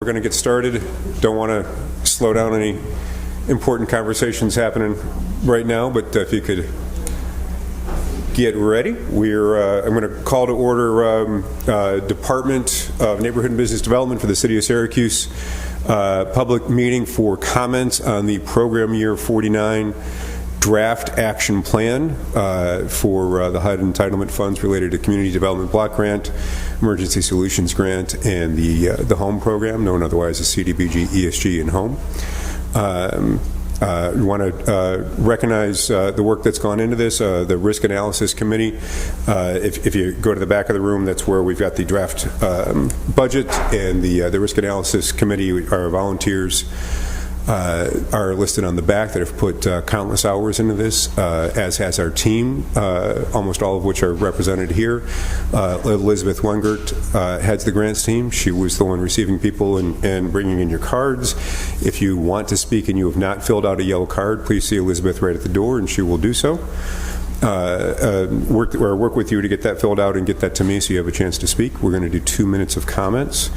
We're going to get started. Don't want to slow down any important conversations happening right now, but if you could get ready. I'm going to call to order Department of Neighborhood and Business Development for the City of Syracuse public meeting for comments on the Program Year 49 Draft Action Plan for the HUD entitlement funds related to Community Development Block Grant, Emergency Solutions Grant, and the Home Program, known otherwise as CDBG, ESG, and Home. We want to recognize the work that's gone into this. The Risk Analysis Committee, if you go to the back of the room, that's where we've got the draft budget, and the Risk Analysis Committee, our volunteers, are listed on the back that have put countless hours into this, as has our team, almost all of which are represented here. Elizabeth Wengert heads the grants team. She was the one receiving people and bringing in your cards. If you want to speak and you have not filled out a yellow card, please see Elizabeth right at the door and she will do so. Work with you to get that filled out and get that to me so you have a chance to speak. We're going to do 2 minutes of comments.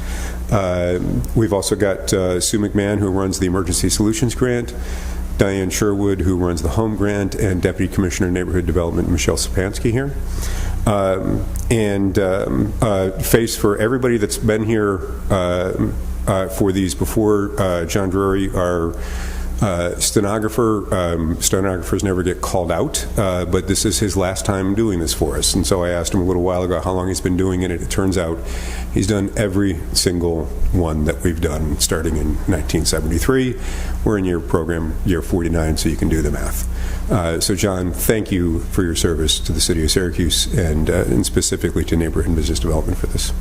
We've also got Sue McMahon, who runs the Emergency Solutions Grant, Diane Sherwood, who runs the Home Grant, and Deputy Commissioner of Neighborhood Development, Michelle Sapansky here. Face for everybody that's been here for these before, John Drury, our stenographers never get called out, but this is his last time doing this for us. And so I asked him a little while ago how long he's been doing it, and it turns out he's done every single one that we've done starting in 1973. We're in your program, year 49, so you can do the math. So John, thank you for your service to the City of Syracuse and specifically to Neighborhood and Business Development for this.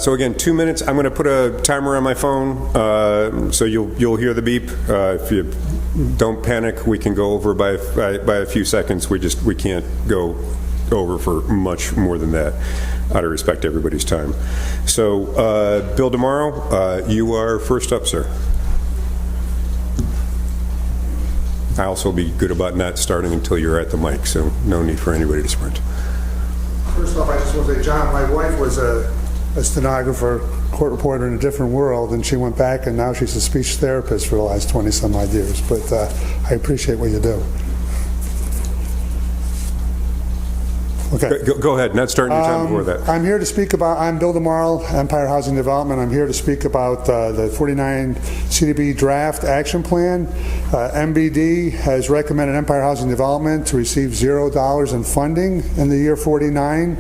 So again, 2 minutes. I'm going to put a timer on my phone, so you'll hear the beep. If you don't panic, we can go over by a few seconds. We can't go over for much more than that, out of respect to everybody's time. So, Bill DeMauro, you are first up, sir. I also be good about not starting until you're at the mic, so no need for anybody to sprint. First off, I just want to say, John, my wife was a stenographer, court reporter in a different world, and she went back and now she's a speech therapist for the last 20 some odd years, but I appreciate what you do. Okay. Go ahead, not starting your time before that. I'm here to speak about, I'm Bill DeMauro, Empire Housing Development. I'm here to speak about the 49 CDB Draft Action Plan. MBD has recommended Empire Housing Development to receive $0 in funding in the year 49.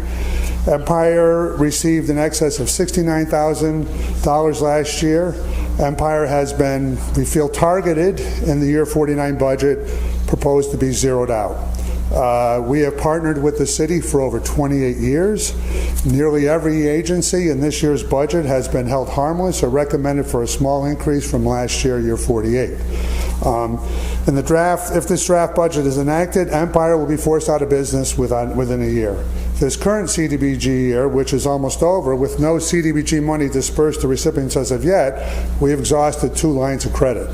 Empire received in excess of $69,000 last year. Empire has been, we feel, targeted in the year 49 budget, proposed to be zeroed out. We have partnered with the city for over 28 years. Nearly every agency in this year's budget has been held harmless or recommended for a small increase from last year, year 48. In the draft, if this draft budget is enacted, Empire will be forced out of business within a year. This current CDBG year, which is almost over, with no CDBG money dispersed to recipients as of yet, we have exhausted 2 lines of credit.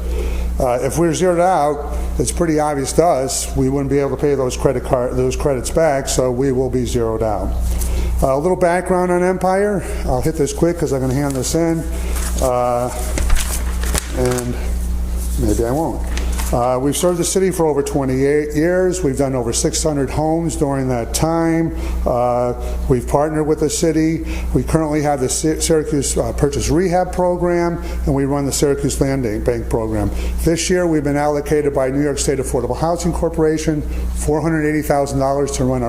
If we're zeroed out, it's pretty obvious to us we wouldn't be able to pay those credits back, so we will be zeroed out. A little background on Empire. I'll hit this quick because I'm going to hand this in, and maybe I won't. We've served the city for over 28 years. We've done over 600 homes during that time. We've partnered with the city. We currently have the Syracuse Purchase Rehab Program, and we run the Syracuse Land Bank Program. This year, we've been allocated by New York State Affordable Housing Corporation $480,000 to run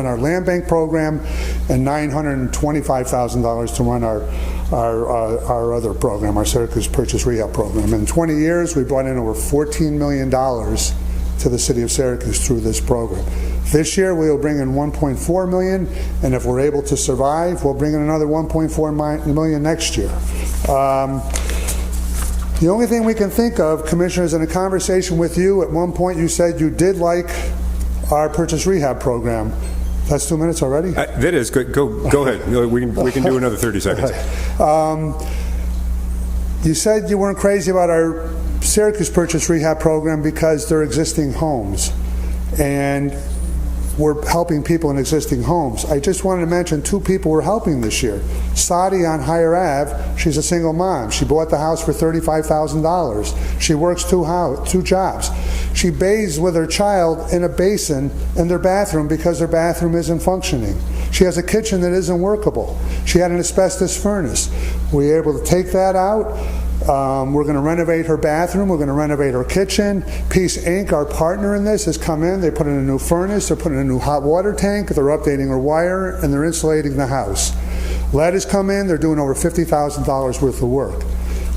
our Land Bank Program, and $925,000 to run our other program, our Syracuse Purchase Rehab Program. In 20 years, we brought in over $14 million to the city of Syracuse through this program. This year, we will bring in $1.4 million, and if we're able to survive, we'll bring in another $1.4 million next year. The only thing we can think of, Commissioners, in a conversation with you, at one point you said you did like our Purchase Rehab Program. That's 2 minutes already? That is good. Go ahead. We can do another 30 seconds. You said you weren't crazy about our Syracuse Purchase Rehab Program because they're existing homes. And we're helping people in existing homes. I just wanted to mention 2 people we're helping this year. Sadi on Higher Ave, she's a single mom. She bought the house for $35,000. She works 2 jobs. She bathes with her child in a basin in their bathroom because their bathroom isn't functioning. She has a kitchen that isn't workable. She had an asbestos furnace. We were able to take that out. We're going to renovate her bathroom. We're going to renovate her kitchen. Peace Inc., our partner in this, has come in. They put in a new furnace. They're putting in a new hot water tank. They're updating her wire, and they're insulating the house. Lead has come in. They're doing over $50,000 worth of work.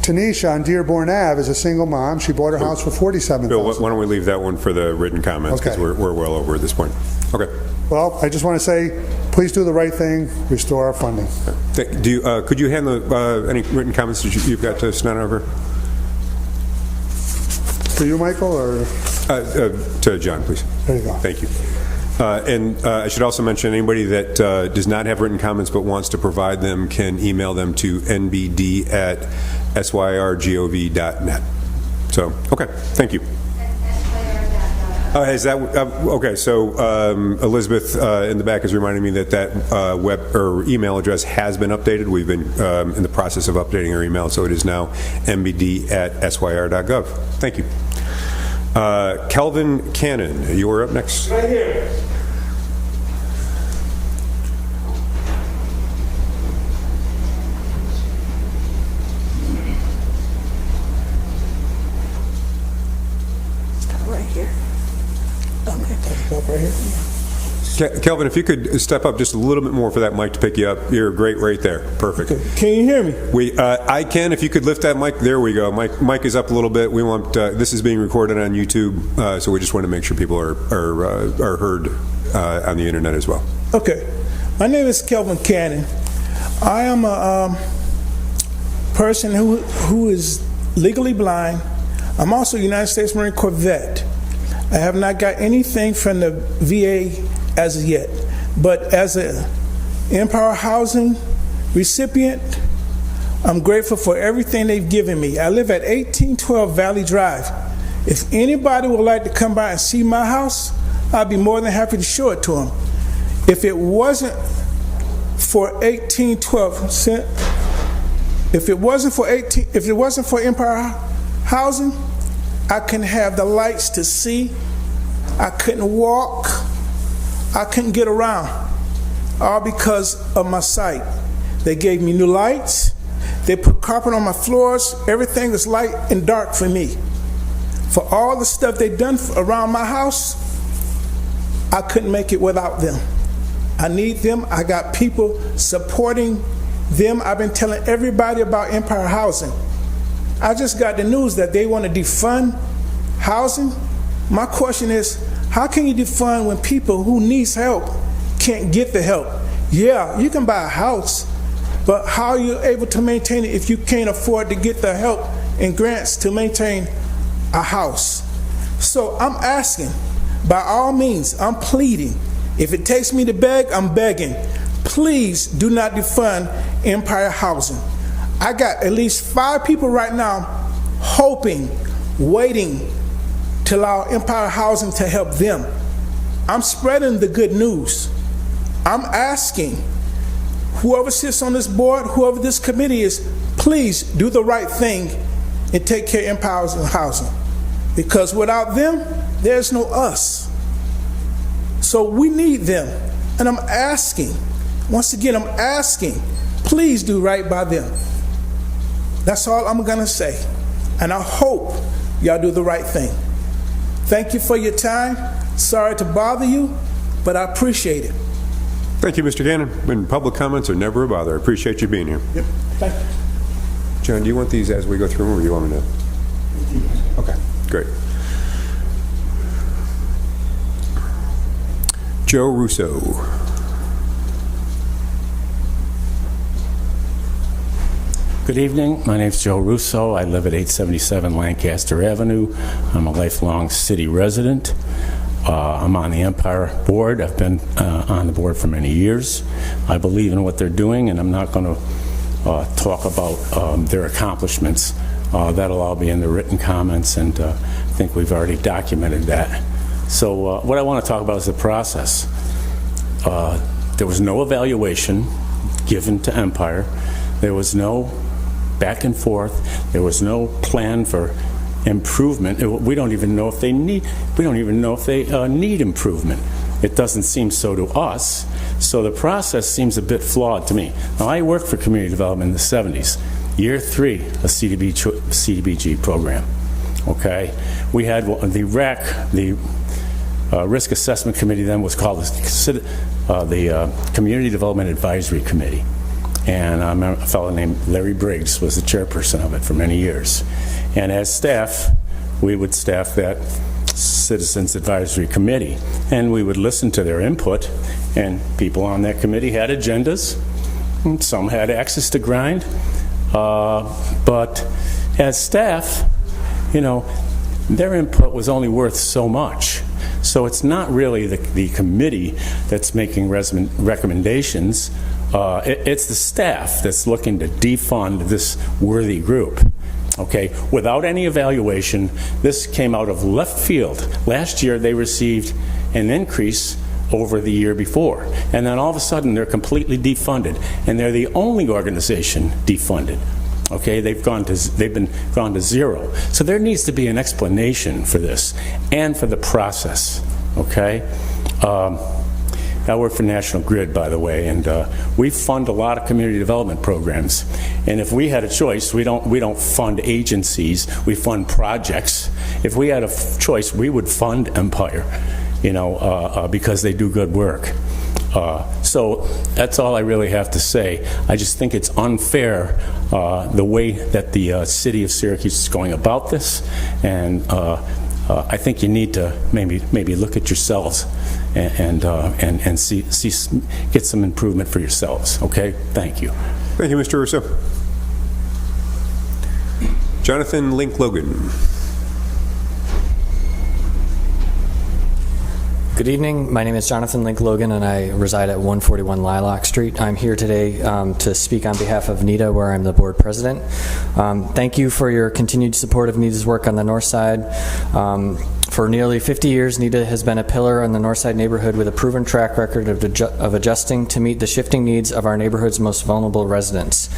Tanisha on Dearborn Ave is a single mom. She bought her house for $47,000. Bill, why don't we leave that one for the written comments, because Okay. we're well over at this point. Okay. Well, I just want to say, please do the right thing. Restore our funding. Could you hand any written comments that you've got to stenographer? To you, Michael, or? To John, please. There you go. Thank you. And I should also mention, anybody that does not have written comments but wants to provide them can email them to nbd@syrgov.net. So, okay, thank you. Is that okay? So Elizabeth in the back is reminding me that web or email address has been updated. We've been in the process of updating our email, so it is now mbd@syr.gov. Thank you. Kelvin Cannon, you are up next. Right here. Right here. Okay. Up right here. Kelvin, if you could step up just a little bit more for that mic to pick you up. You're great right there. Perfect. Can you hear me? I can. If you could lift that mic. There we go. Mic is up a little bit. We want this is being recorded on YouTube, so we just want to make sure people are heard on the internet as well. Okay. My name is Kelvin Cannon. I am a person who is legally blind. I'm also a United States Marine Corps vet. I have not got anything from the VA as of yet, but as a Empower Housing recipient, I'm grateful for everything they've given me. I live at 1812 Valley Drive. If anybody would like to come by and see my house, I'd be more than happy to show it to them. If it wasn't for 1812, if it wasn't for Empire Housing, I couldn't have the lights to see. I couldn't walk. I couldn't get around, all because of my sight. They gave me new lights. They put carpet on my floors. Everything is light and dark for me. For all the stuff they've done around my house, I couldn't make it without them. I need them. I got people supporting them. I've been telling everybody about Empire Housing. I just got the news that they want to defund housing. My question is, how can you defund when people who needs help can't get the help? Yeah, you can buy a house, but how are you able to maintain it if you can't afford to get the help and grants to maintain a house? So I'm asking, by all means, I'm pleading. If it takes me to beg, I'm begging. Please do not defund Empire Housing. I got at least 5 people right now hoping, waiting to allow Empire Housing to help them. I'm spreading the good news. I'm asking whoever sits on this board, whoever this committee is, please do the right thing and take care of Empire Housing. Because without them, there's no us. So we need them. And I'm asking, once again, I'm asking, please do right by them. That's all I'm gonna say. And I hope y'all do the right thing. Thank you for your time. Sorry to bother you, but I appreciate it. Thank you, Mr. Gannon. And public comments are never a bother. I appreciate you being here. Yep. Thank you. John, do you want these as we go through them, or do you want me to? Okay, great. Joe Russo. Good evening. My name is Joe Russo. I live at 877 Lancaster Avenue. I'm a lifelong city resident. I'm on the Empire Board. I've been on the board for many years. I believe in what they're doing, and I'm not going to talk about their accomplishments. That'll all be in the written comments, and I think we've already documented that. So what I want to talk about is the process. There was no evaluation given to Empire. There was no back and forth. There was no plan for improvement. We don't even know if they need. We don't even know if they need improvement. It doesn't seem so to us. So the process seems a bit flawed to me. Now, I worked for community development in the 70s. Year 3, a CDBG program. Okay, we had the RAC, the Risk Assessment Committee. Then was called the Community Development Advisory Committee, and I remember a fellow named Larry Briggs was the chairperson of it for many years. And as staff, we would staff that Citizens Advisory Committee, and we would listen to their input, and people on that committee had agendas, and some had axes to grind, but as staff, you know, their input was only worth so much. So it's not really the committee that's making recommendations, it's the staff that's looking to defund this worthy group. Okay, without any evaluation, this came out of left field. Last year they received an increase over the year before, and then all of a sudden they're completely defunded, and they're the only organization defunded. Okay, they've been gone to zero. So there needs to be an explanation for this and for the process. Okay. I work for National Grid, by the way, and we fund a lot of community development programs. And if we had a choice, we don't fund agencies, we fund projects. If we had a choice, we would fund Empire, you know, because they do good work. So that's all I really have to say. I just think it's unfair the way that the city of Syracuse is going about this, and I think you need to maybe look at yourselves and see get some improvement for yourselves. Okay, thank you. Thank you, Mr. Russo. Jonathan Link Logan. Good evening. My name is Jonathan Link Logan, and I reside at 141 Lilac Street. I'm here today to speak on behalf of NEDA, where I'm the board president. Thank you for your continued support of NEDA's work on the north side. For nearly 50 years, NEDA has been a pillar in the north side neighborhood with a proven track record of adjusting to meet the shifting needs of our neighborhood's most vulnerable residents.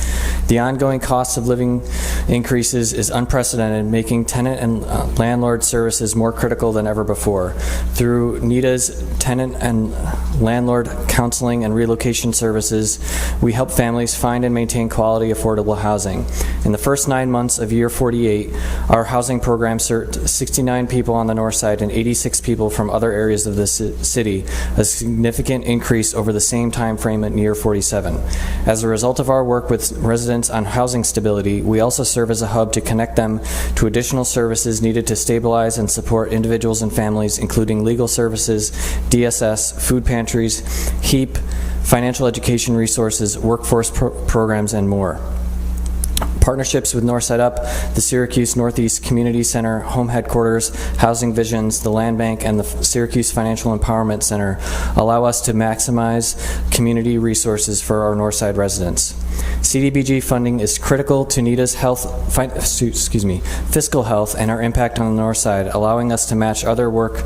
The ongoing cost of living increases is unprecedented, making tenant and landlord services more critical than ever before. Through NEDA's tenant and landlord counseling and relocation services, we help families find and maintain quality, affordable housing. In the first 9 months of year 48, our housing program served 69 people on the north side and 86 people from other areas of the city, a significant increase over the same time frame in year 47. As a result of our work with residents on housing stability, we also serve as a hub to connect them to additional services needed to stabilize and support individuals and families, including legal services, DSS, food pantries, HEAP, financial education resources, workforce programs, and more. Partnerships with Northside Up, the Syracuse Northeast Community Center, Home Headquarters, Housing Visions, the Land Bank, and the Syracuse Financial Empowerment Center allow us to maximize community resources for our Northside residents. CDBG funding is critical to NEDA's fiscal health and our impact on the north side, allowing us to match other work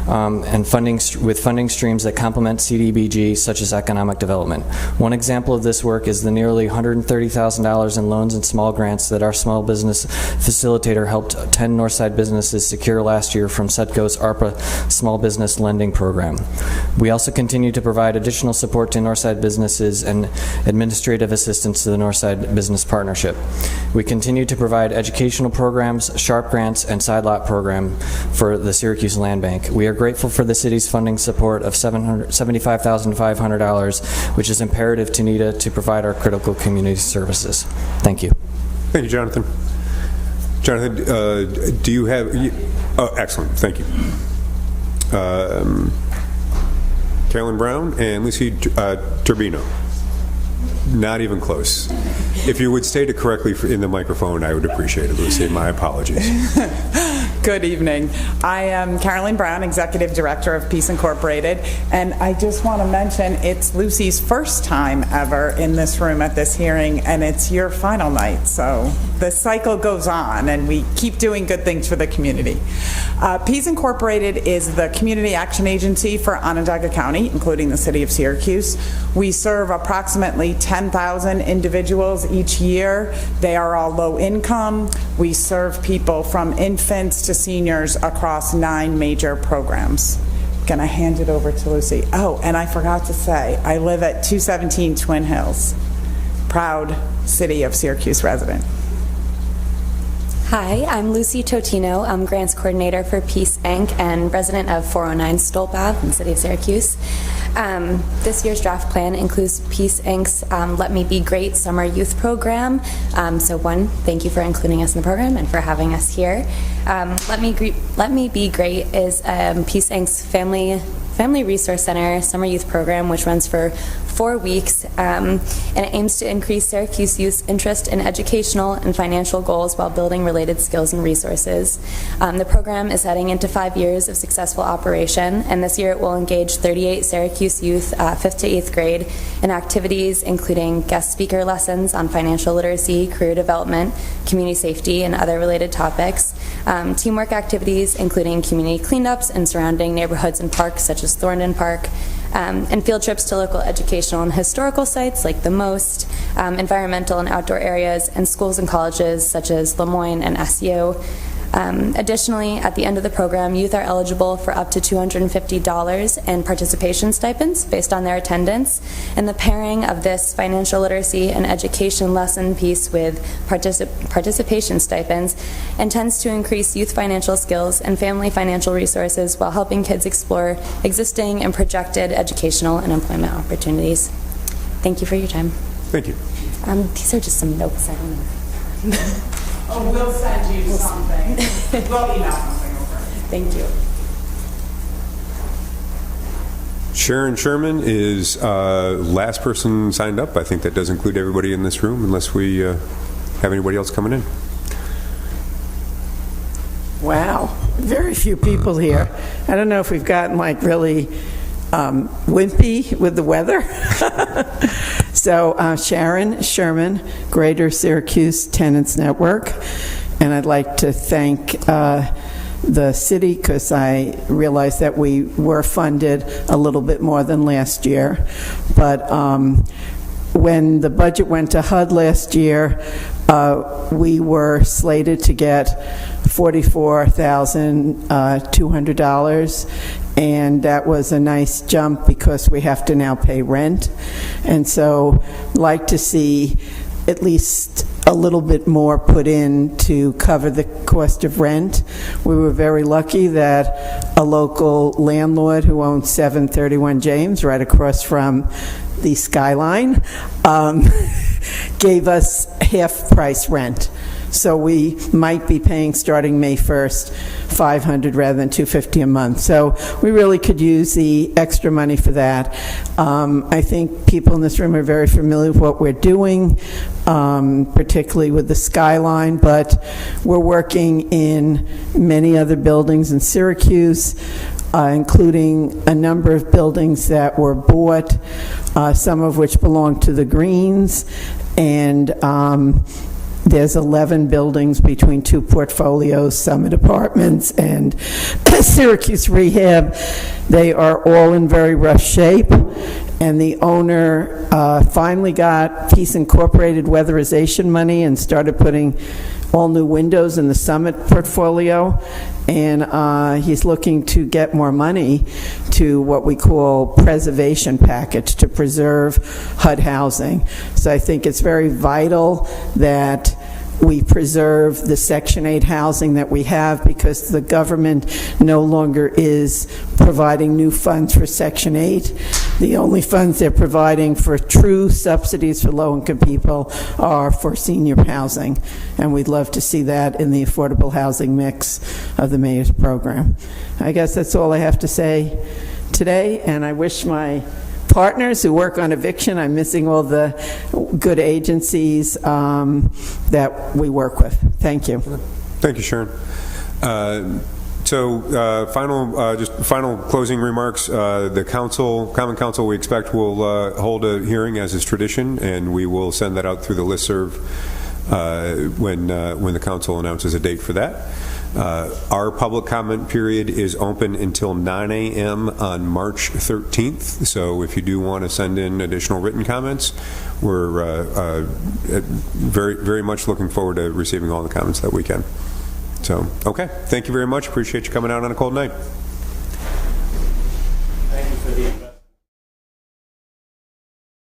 and funding with funding streams that complement CDBG, such as economic development. One example of this work is the nearly $130,000 in loans and small grants that our small business facilitator helped 10 Northside businesses secure last year from Setco's ARPA Small Business Lending Program. We also continue to provide additional support to Northside businesses and administrative assistance to the Northside Business Partnership. We continue to provide educational programs, SHARP grants, and side lot program for the Syracuse Land Bank. We are grateful for the city's funding support of $75,500, which is imperative to NEDA to provide our critical community services. Thank you. Thank you, Jonathan. Jonathan, do you have... oh, excellent. Thank you. Carolyn Brown and Lucy Turbino. Not even close. If you would state it correctly in the microphone, I would appreciate it, Lucy. My apologies. Good evening. I am Carolyn Brown, Executive Director of Peace Incorporated, and I just want to mention it's Lucy's first time ever in this room at this hearing, and it's your final night, so the cycle goes on, and we keep doing good things for the community. Peace Incorporated is the community action agency for Onondaga County, including the city of Syracuse. We serve approximately 10,000 individuals each year. They are all low income. We serve people from infants to seniors across 9 major programs. Gonna hand it over to Lucy. Oh, and I forgot to say, I live at 217 Twin Hills. Proud city of Syracuse resident. Hi, I'm Lucy Totino. I'm Grants Coordinator for Peace Inc. and resident of 409 Stolp Ave in the city of Syracuse. This year's draft plan includes Peace Inc.'s Let Me Be Great summer youth program. So one, thank you for including us in the program and for having us here. Let Me Be Great is Peace Inc.'s Family Resource Center summer youth program, which runs for 4 weeks, and it aims to increase Syracuse youth's interest in educational and financial goals while building related skills and resources. The program is heading into 5 years of successful operation, and this year it will engage 38 Syracuse youth, 5th to 8th grade, in activities including guest speaker lessons on financial literacy, career development, community safety, and other related topics, teamwork activities including community cleanups in surrounding neighborhoods and parks such as Thorndon Park, and field trips to local educational and historical sites like the Most, environmental and outdoor areas, and schools and colleges such as Lemoyne and SU. Additionally, at the end of the program, youth are eligible for up to $250 in participation stipends based on their attendance, and the pairing of this financial literacy and education lesson piece with participation stipends intends to increase youth financial skills and family financial resources while helping kids explore existing and projected educational and employment opportunities. Thank you for your time. Thank you. These are just some notes. I don't know. Oh, we'll send you something. We'll email something over. Thank you. Sharon Sherman is last person signed up. I think that does include everybody in this room, unless we have anybody else coming in. Wow, very few people here. I don't know if we've gotten like really wimpy with the weather. So Sharon Sherman, Greater Syracuse Tenants Network, and I'd like to thank the city because I realized that we were funded a little bit more than last year, but when the budget went to HUD last year, we were slated to get $44,200, and that was a nice jump because we have to now pay rent. And so I'd like to see at least a little bit more put in to cover the cost of rent. We were very lucky that a local landlord who owns 731 James, right across from the Skyline, gave us half-price rent. So we might be paying, starting May 1st, $500 rather than $250 a month. So we really could use the extra money for that. I think people in this room are very familiar with what we're doing, particularly with the Skyline, but we're working in many other buildings in Syracuse, including a number of buildings that were bought, some of which belong to the Greens, and there's 11 buildings between 2 portfolios, Summit Apartments and Syracuse Rehab. They are all in very rough shape, and the owner finally got Peace Incorporated weatherization money and started putting all new windows in the Summit portfolio, and he's looking to get more money to what we call preservation package to preserve HUD housing. So I think it's very vital that we preserve the Section 8 housing that we have, because the government no longer is providing new funds for Section 8. The only funds they're providing for true subsidies for low-income people are for senior housing, and we'd love to see that in the affordable housing mix of the mayor's program. I guess that's all I have to say today, and I wish my partners who work on eviction, I'm missing all the good agencies that we work with. Thank you. Thank you, Sharon. Final closing remarks. The Common Council, we expect will hold a hearing as is tradition, and we will send that out through the listserv when the council announces a date for that. Our public comment period is open until 9 a.m. on March 13th, so if you do want to send in additional written comments, we're very, very much looking forward to receiving all the comments that we can. So, okay, thank you very much. Appreciate you coming out on a cold night.